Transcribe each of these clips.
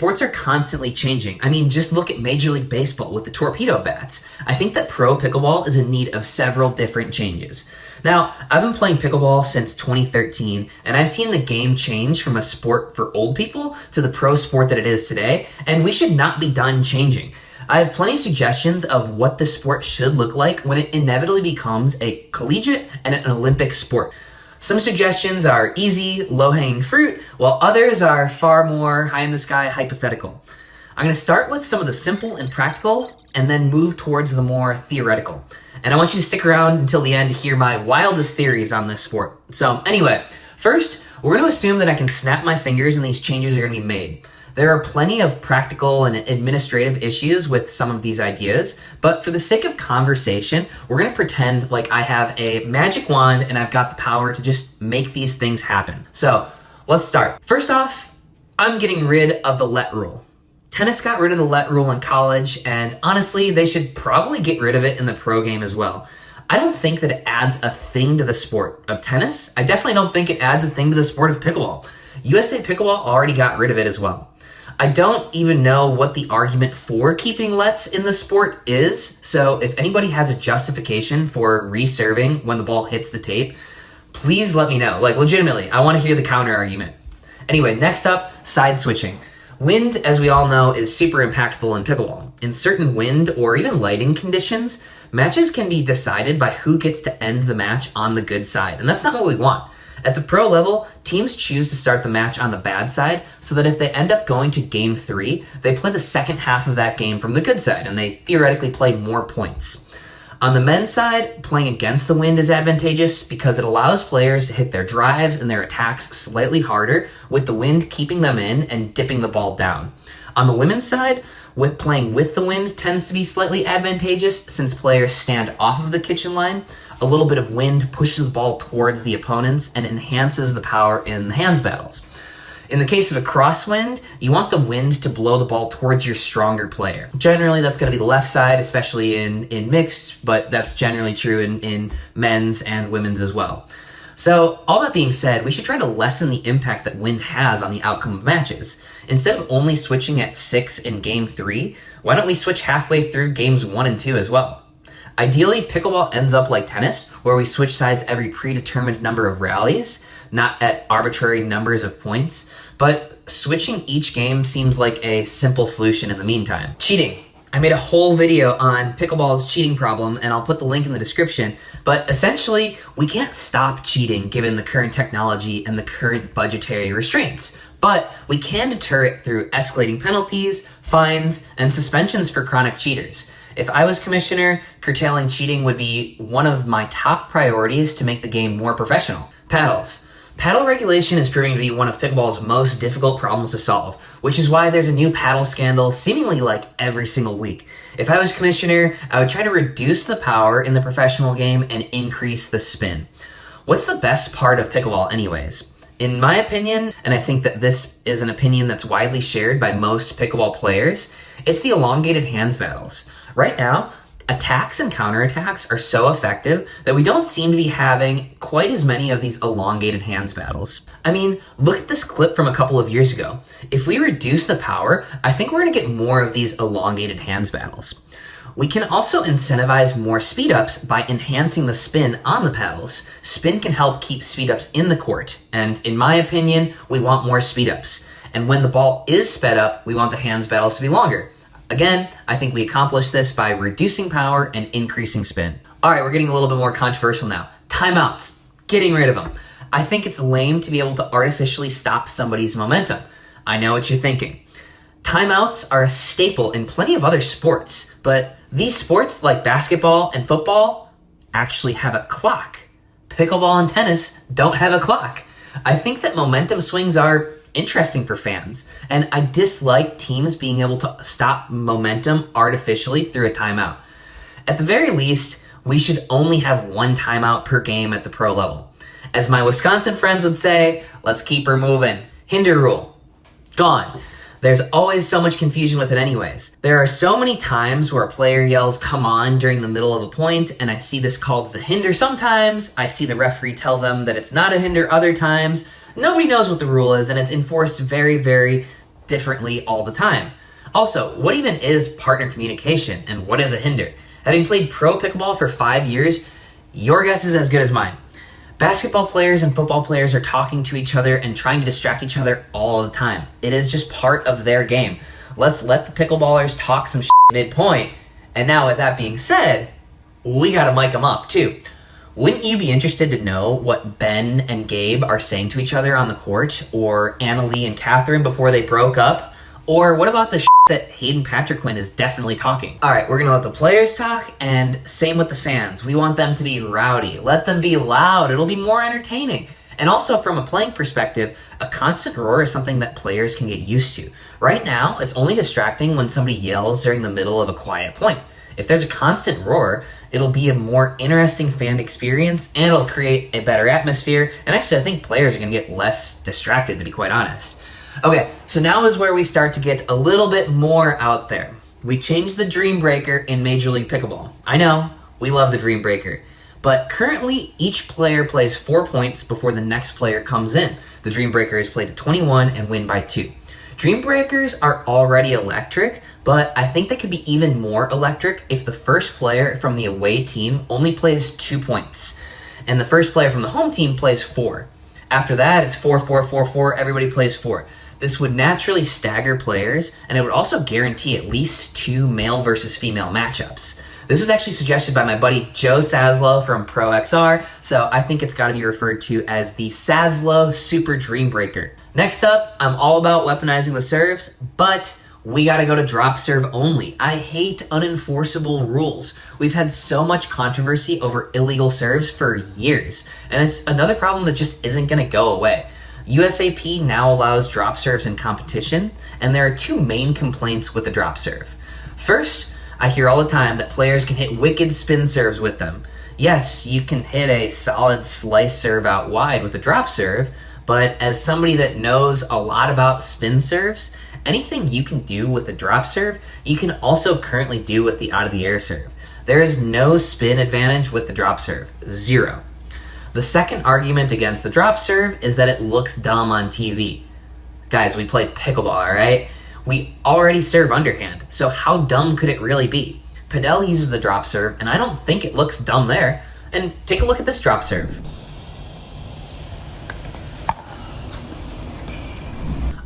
sports are constantly changing. I mean, just look at Major League Baseball with the torpedo bats. I think that pro pickleball is in need of several different changes. Now, I've been playing pickleball since 2013, and I've seen the game change from a sport for old people to the pro sport that it is today, and we should not be done changing. I have plenty of suggestions of what the sport should look like when it inevitably becomes a collegiate and an Olympic sport. Some suggestions are easy, low-hanging fruit, while others are far more high-in-the-sky hypothetical. I'm going to start with some of the simple and practical, and then move towards the more theoretical. And I want you to stick around until the end to hear my wildest theories on this sport. So anyway, first, we're going to assume that I can snap my fingers and these changes are going to be made. There are plenty of practical and administrative issues with some of these ideas, but for the sake of conversation, we're going to pretend like I have a magic wand and I've got the power to just make these things happen. So let's start. First off, I'm getting rid of the let rule. Tennis got rid of the let rule in college, and honestly, they should probably get rid of it in the pro game as well. I don't think that it adds a thing to the sport of tennis. I definitely don't think it adds a thing to the sport of pickleball. USA Pickleball already got rid of it as well. I don't even know what the argument for keeping lets in the sport is, so if anybody has a justification for reserving when the ball hits the tape, please let me know. Like, legitimately, I want to hear the counter argument. Anyway, next up, side switching. Wind, as we all know, is super impactful in pickleball. In certain wind or even lighting conditions, matches can be decided by who gets to end the match on the good side, and that's not what we want. At the pro level, teams choose to start the match on the bad side so that if they end up going to game 3, they play the second half of that game from the good side, and they theoretically play more points. On the men's side, playing against the wind is advantageous because it allows players to hit their drives and their attacks slightly harder, with the wind keeping them in and dipping the ball down. On the women's side, playing with the wind tends to be slightly advantageous since players stand off of the kitchen line. A little bit of wind pushes the ball towards the opponents and enhances the power in the hands battles. In the case of a crosswind, you want the wind to blow the ball towards your stronger player. Generally, that's going to be the left side, especially in mixed, but that's generally true in men's and women's as well. So, all that being said, we should try to lessen the impact that wind has on the outcome of matches. Instead of only switching at 6 in game 3, why don't we switch halfway through games 1 and 2 as well? Ideally, pickleball ends up like tennis, where we switch sides every predetermined number of rallies, not at arbitrary numbers of points, but switching each game seems like a simple solution in the meantime. Cheating. I made a whole video on pickleball's cheating problem, and I'll put the link in the description, but essentially, we can't stop cheating given the current technology and the current budgetary restraints, but we can deter it through escalating penalties, fines, and suspensions for chronic cheaters. If I was commissioner, curtailing cheating would be one of my top priorities to make the game more professional. Paddles. Paddle regulation is proving to be one of pickleball's most difficult problems to solve, which is why there's a new paddle scandal seemingly like every single week. If I was commissioner, I would try to reduce the power in the professional game and increase the spin. What's the best part of pickleball anyways? In my opinion, and I think that this is an opinion that's widely shared by most pickleball players, it's the elongated hands battles. Right now, attacks and counterattacks are so effective that we don't seem to be having quite as many of these elongated hands battles. I mean, look at this clip from a couple of years ago. If we reduce the power, I think we're going to get more of these elongated hands battles. We can also incentivize more speed-ups by enhancing the spin on the paddles. Spin can help keep speed-ups in the court, and in my opinion, we want more speed-ups. And when the ball is sped up, we want the hands battles to be longer. Again, I think we accomplish this by reducing power and increasing spin. All right, we're getting a little bit more controversial now. Timeouts. Getting rid of them. I think it's lame to be able to artificially stop somebody's momentum. I know what you're thinking. Timeouts are a staple in plenty of other sports, but these sports like basketball and football actually have a clock. Pickleball and tennis don't have a clock. I think that momentum swings are interesting for fans, and I dislike teams being able to stop momentum artificially through a timeout. At the very least, we should only have one timeout per game at the pro level. As my Wisconsin friends would say, let's keep her moving. Hinder rule. Gone. There's always so much confusion with it anyways. There are so many times where a player yells, "come on," during the middle of a point, and I see this called as a hinder sometimes. I see the referee tell them that it's not a hinder other times. Nobody knows what the rule is, and it's enforced very, very differently all the time. Also, what even is partner communication and what is a hinder? Having played pro pickleball for 5 years, your guess is as good as mine. Basketball players and football players are talking to each other and trying to distract each other all the time. It is just part of their game. Let's let the pickleballers talk some shit midpoint. And now with that being said, we gotta mic them up too. Wouldn't you be interested to know what Ben and Gabe are saying to each other on the court, or Annalie and Catherine before they broke up? Or what about the shit that Hayden Patriquin is definitely talking? All right, we're gonna let the players talk, and same with the fans. We want them to be rowdy. Let them be loud. It'll be more entertaining. And also from a playing perspective, a constant roar is something that players can get used to. Right now, it's only distracting when somebody yells during the middle of a quiet point. If there's a constant roar, it'll be a more interesting fan experience, and it'll create a better atmosphere. And actually, I think players are gonna get less distracted, to be quite honest. Okay, so now is where we start to get a little bit more out there. We changed the Dreambreaker in Major League Pickleball. I know, we love the Dreambreaker. But currently, each player plays 4 points before the next player comes in. The Dreambreaker is played to 21 and win by 2. Dreambreakers are already electric, but I think they could be even more electric if the first player from the away team only plays 2 points, and the first player from the home team plays 4. After that, it's 4, 4, 4, 4, everybody plays 4. This would naturally stagger players, and it would also guarantee at least 2 male versus female matchups. This was actually suggested by my buddy Joe Saslow from Pro XR, so I think it's got to be referred to as the Saslow Super Dreambreaker. Next up, I'm all about weaponizing the serves, but we gotta go to drop serve only. I hate unenforceable rules. We've had so much controversy over illegal serves for years, and it's another problem that just isn't gonna go away. USAP now allows drop serves in competition, and there are 2 main complaints with the drop serve. First, I hear all the time that players can hit wicked spin serves with them. Yes, you can hit a solid slice serve out wide with a drop serve, but as somebody that knows a lot about spin serves, anything you can do with a drop serve, you can also currently do with the out of the air serve. There is no spin advantage with the drop serve, 0. The second argument against the drop serve is that it looks dumb on TV. Guys, we play pickleball, all right? We already serve underhand, so how dumb could it really be? Padel uses the drop serve, and I don't think it looks dumb there. And take a look at this drop serve.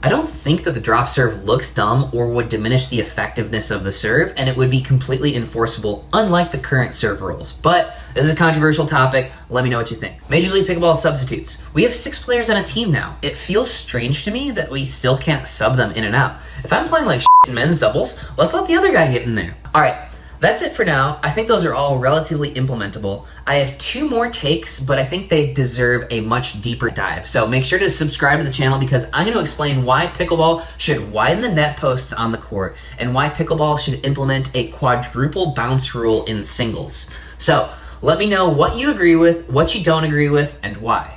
I don't think that the drop serve looks dumb or would diminish the effectiveness of the serve, and it would be completely enforceable, unlike the current serve rules. But this is a controversial topic. Let me know what you think. Major League Pickleball substitutes. We have 6 players on a team now. It feels strange to me that we still can't sub them in and out. If I'm playing like in men's doubles, let's let the other guy get in there. All right. That's it for now. I think those are all relatively implementable. I have 2 more takes, but I think they deserve a much deeper dive. So make sure to subscribe to the channel because I'm going to explain why pickleball should widen the net posts on the court and why pickleball should implement a quadruple bounce rule in singles. So let me know what you agree with, what you don't agree with, and why.